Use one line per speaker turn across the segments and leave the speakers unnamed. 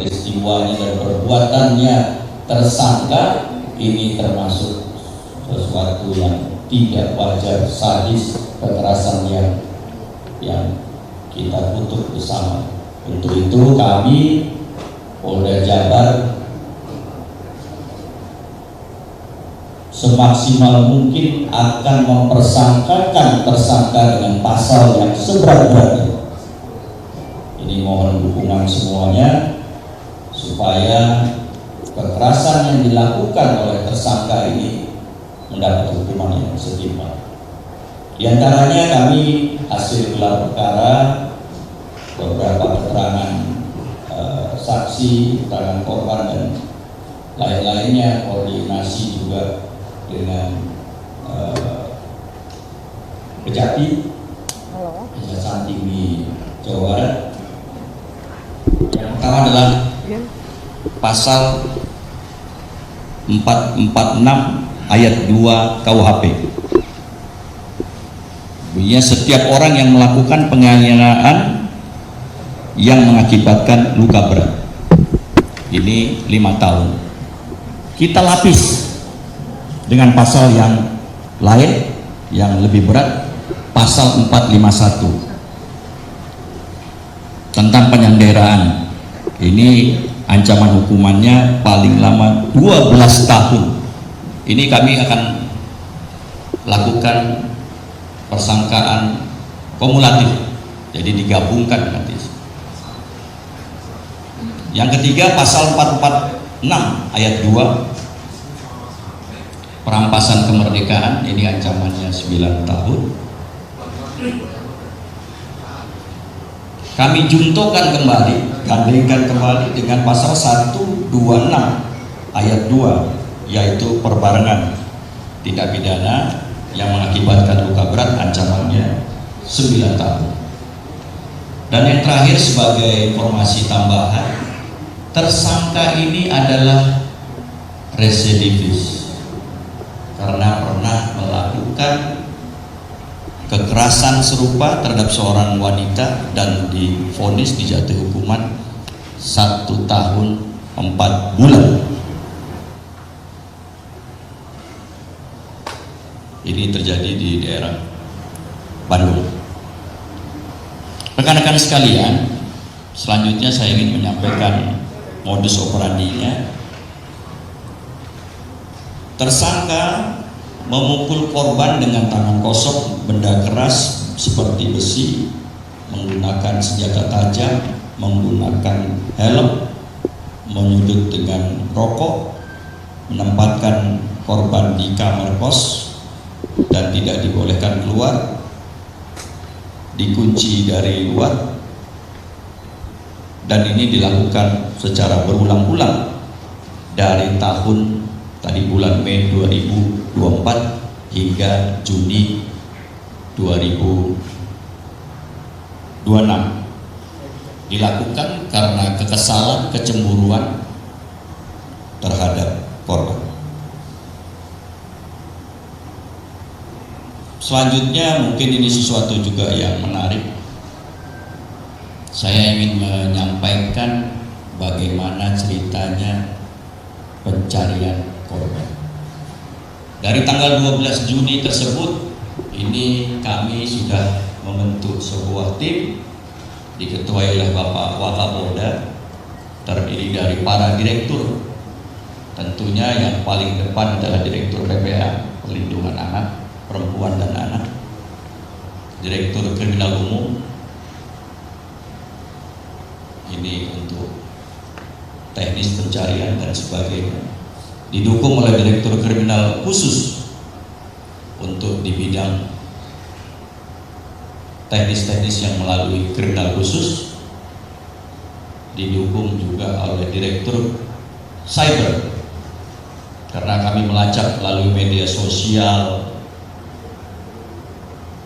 peristiwanya dan perbuatannya tersangka ini termasuk sesuatu yang tidak wajar, sadis, kekerasan yang kita kutuk bersama. Untuk itu kami Polda Jabar semaksimal mungkin akan mempersangkakan tersangka dengan pasal yang seberat-beratnya. Ini mohon dukungan semuanya supaya kekerasan yang dilakukan oleh tersangka ini mendapat hukuman yang setimpal. Di antaranya kami hasil gelar perkara, beberapa keterangan saksi, keterangan korban dan lain-lainnya, koordinasi juga dengan Kejati, Kejaksaan Tinggi Jawa Barat. Yang pertama adalah pasal 446 ayat 2 KUHP. Bunyinya setiap orang yang melakukan penganiayaan yang mengakibatkan luka berat. Ini 5 tahun. Kita lapis dengan pasal yang lain yang lebih berat, pasal 451 tentang penyanderaan. Ini ancaman hukumannya paling lama 12 tahun. Ini kami akan lakukan persangkaan kumulatif, jadi digabungkan nanti. Yang ketiga pasal 446 ayat 2 perampasan kemerdekaan, ini ancamannya 9 tahun. Kami juntokan kembali, gandengkan kembali dengan pasal 126 ayat 2, yaitu perbarengan tindak pidana yang mengakibatkan luka berat, ancamannya 9 tahun. Dan yang terakhir sebagai informasi tambahan, tersangka ini adalah residivis karena pernah melakukan kekerasan serupa terhadap seorang wanita dan divonis dijatuhi hukuman 1 tahun 4 bulan. Ini terjadi di daerah Bandung. Rekan-rekan sekalian, selanjutnya saya ingin menyampaikan modus operandinya. Tersangka memukul korban dengan tangan kosong, benda keras seperti besi, menggunakan senjata tajam, menggunakan helm, menyudut dengan rokok, menempatkan korban di kamar kos dan tidak dibolehkan keluar, dikunci dari luar, dan ini dilakukan secara berulang-ulang dari tahun tadi bulan Mei 2024 hingga Juni 2026. Dilakukan karena kekesalan, kecemburuan terhadap korban. Selanjutnya mungkin ini sesuatu juga yang menarik. Saya ingin menyampaikan bagaimana ceritanya pencarian korban. Dari tanggal 12 Juni tersebut, ini kami sudah membentuk sebuah tim diketuai oleh Bapak Wakapolda, terdiri dari para direktur. Tentunya yang paling depan adalah Direktur PPA, Perlindungan Anak, Perempuan dan Anak, Direktur Kriminal Umum, ini untuk teknis pencarian dan sebagainya, didukung oleh Direktur Kriminal Khusus untuk di bidang teknis-teknis yang melalui kriminal khusus, didukung juga oleh Direktur Cyber karena kami melacak melalui media sosial,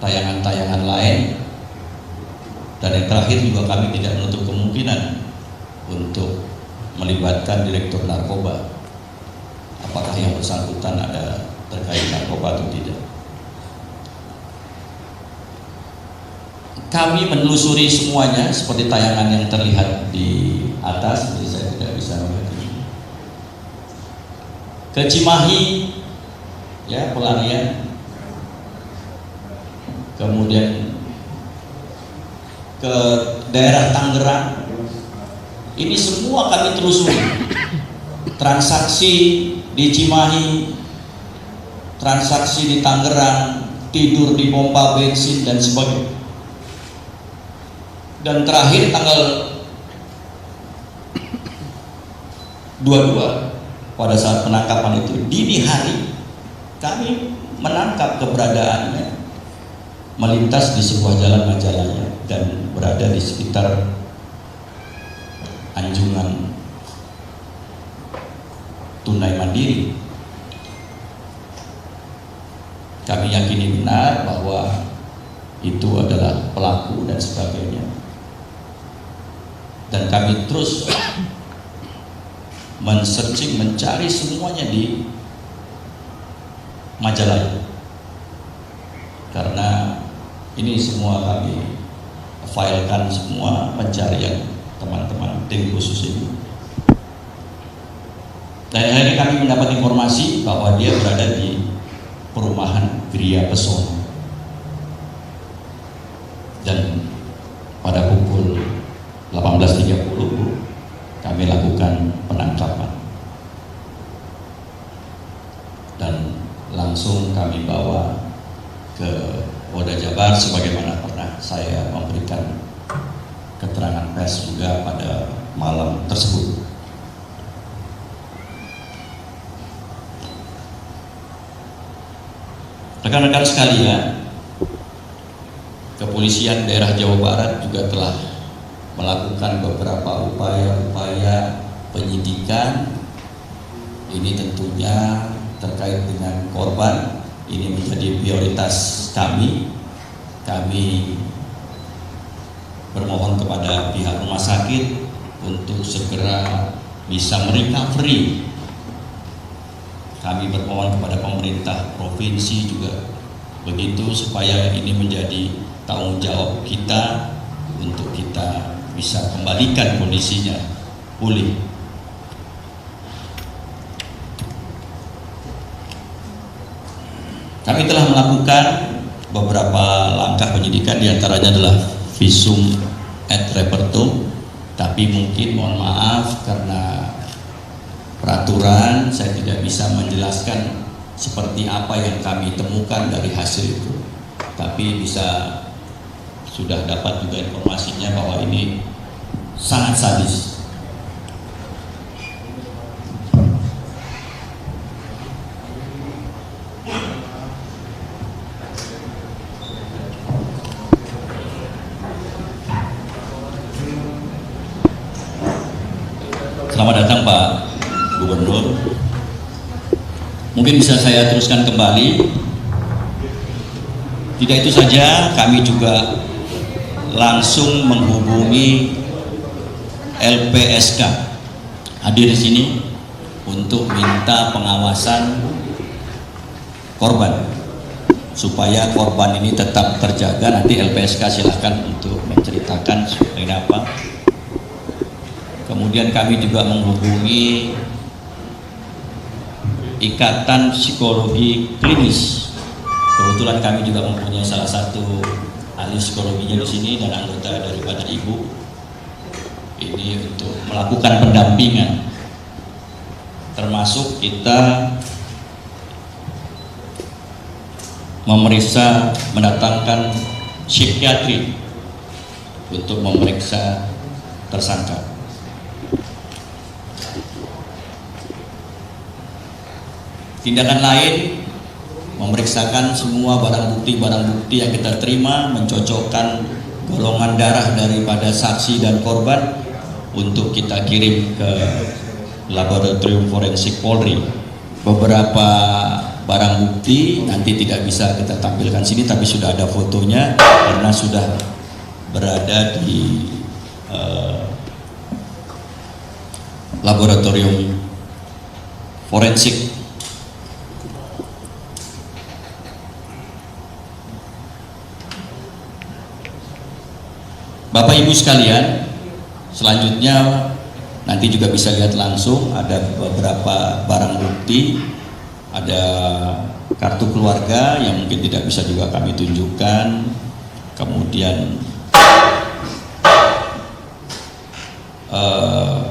tayangan-tayangan lain, dan yang terakhir juga kami tidak menutup kemungkinan untuk melibatkan Direktur Narkoba, apakah yang bersangkutan ada terkait narkoba atau tidak. Kami menelusuri semuanya seperti tayangan yang terlihat di atas, seperti saya tidak bisa mengerti. Ke Cimahi, ya pelarian, kemudian ke daerah Tangerang. Ini semua kami telusuri. Transaksi di Cimahi, transaksi di Tangerang, tidur di pompa bensin dan sebagainya. Dan terakhir tanggal 22 pada saat penangkapan itu dini hari kami menangkap keberadaannya melintas di sebuah jalan Majalaya dan berada di sekitar Anjungan Tunai Mandiri. Kami yakini benar bahwa itu adalah pelaku dan sebagainya. Dan kami terus men-searching, mencari semuanya di Majalaya, karena ini semua kami filekan semua pencarian teman-teman tim khusus ini. Dan akhirnya kami mendapat informasi bahwa dia berada di perumahan Gria Pesona. Dan pada pukul 18.30 kami lakukan penangkapan dan langsung kami bawa ke Polda Jabar sebagaimana pernah saya memberikan keterangan pers juga pada malam tersebut. Rekan-rekan sekalian, kepolisian daerah Jawa Barat juga telah melakukan beberapa upaya-upaya penyidikan. Ini tentunya terkait dengan korban. Ini menjadi prioritas kami. Kami bermohon kepada pihak rumah sakit untuk segera bisa merecovery. Kami bermohon kepada pemerintah provinsi juga begitu, supaya ini menjadi tanggung jawab kita untuk kita bisa kembalikan kondisinya pulih. Kami telah melakukan beberapa langkah penyidikan, diantaranya adalah visum et repertum, tapi mungkin mohon maaf karena peraturan saya tidak bisa menjelaskan seperti apa yang kami temukan dari hasil itu, tapi sudah dapat juga informasinya bahwa ini sangat sadis. Selamat datang Pak Gubernur. Mungkin bisa saya teruskan kembali. Tidak itu saja, kami juga langsung menghubungi LPSK hadir di sini untuk minta pengawasan korban supaya korban ini tetap terjaga. Nanti LPSK silahkan untuk menceritakan seperti apa. Kemudian kami juga menghubungi Ikatan Psikologi Klinis. Kebetulan kami juga mempunyai salah satu ahli psikologinya di sini dan anggota daripada Ibu. Ini untuk melakukan pendampingan, termasuk kita memeriksa, mendatangkan psikiatri untuk memeriksa tersangka. Tindakan lain, memeriksakan semua barang bukti yang kita terima, mencocokkan golongan darah daripada saksi dan korban untuk kita kirim ke laboratorium forensik Polri. Beberapa barang bukti nanti tidak bisa kita tampilkan sini, tapi sudah ada fotonya karena sudah berada di laboratorium forensik. Bapak Ibu sekalian, selanjutnya Nanti juga bisa lihat langsung ada beberapa barang bukti, ada kartu keluarga yang mungkin tidak bisa juga kami tunjukkan, kemudian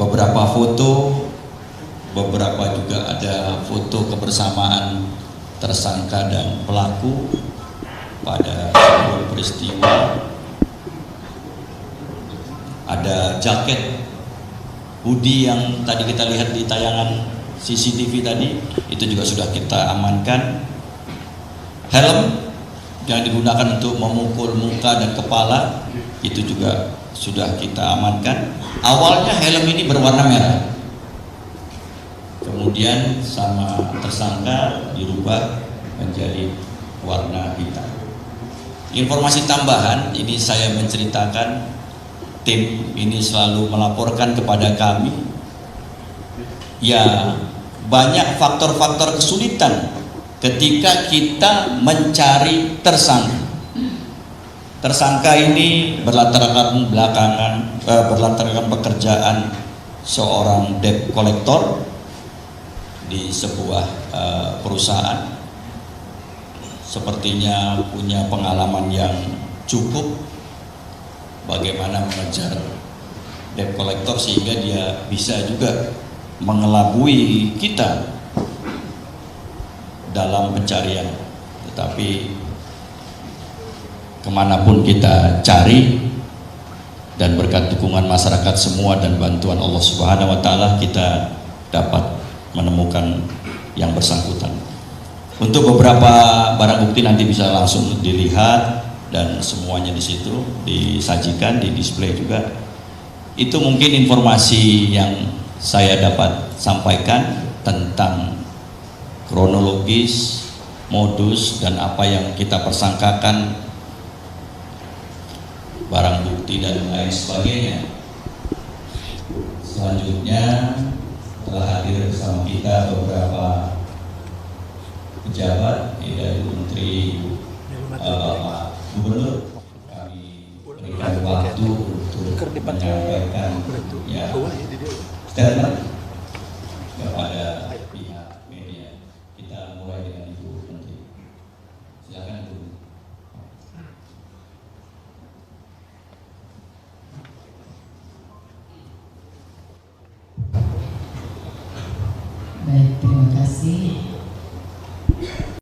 beberapa foto, beberapa juga ada foto kebersamaan tersangka dan pelaku pada sebuah peristiwa. Ada jaket hoodie yang tadi kita lihat di tayangan CCTV tadi, itu juga sudah kita amankan. Helm yang digunakan untuk memukul muka dan kepala itu juga sudah kita amankan. Awalnya helm ini berwarna merah, kemudian sama tersangka dirubah menjadi warna hitam. Informasi tambahan ini saya menceritakan, tim ini selalu melaporkan kepada kami ya banyak faktor-faktor kesulitan ketika kita mencari tersangka. Tersangka ini berlatarkan berlatarkan pekerjaan seorang debt collector di sebuah perusahaan. Sepertinya punya pengalaman yang cukup bagaimana mengejar debt collector sehingga dia bisa juga mengelabui kita dalam pencarian. Tetapi kemanapun kita cari dan berkat dukungan masyarakat semua dan bantuan Allah Subhanahu wa Ta'ala, kita dapat menemukan yang bersangkutan. Untuk beberapa barang bukti nanti bisa langsung dilihat dan semuanya di situ disajikan, di display juga. Itu mungkin informasi yang saya dapat sampaikan tentang kronologis, modus dan apa yang kita persangkakan, barang bukti dan lain sebagainya. Selanjutnya telah hadir bersama kita beberapa pejabat dari Menteri Pak Gubernur. Kami berikan waktu untuk menyampaikan statement kepada pihak media. Kita mulai dengan Ibu Menteri. Silakan Bu.
Baik, terima kasih.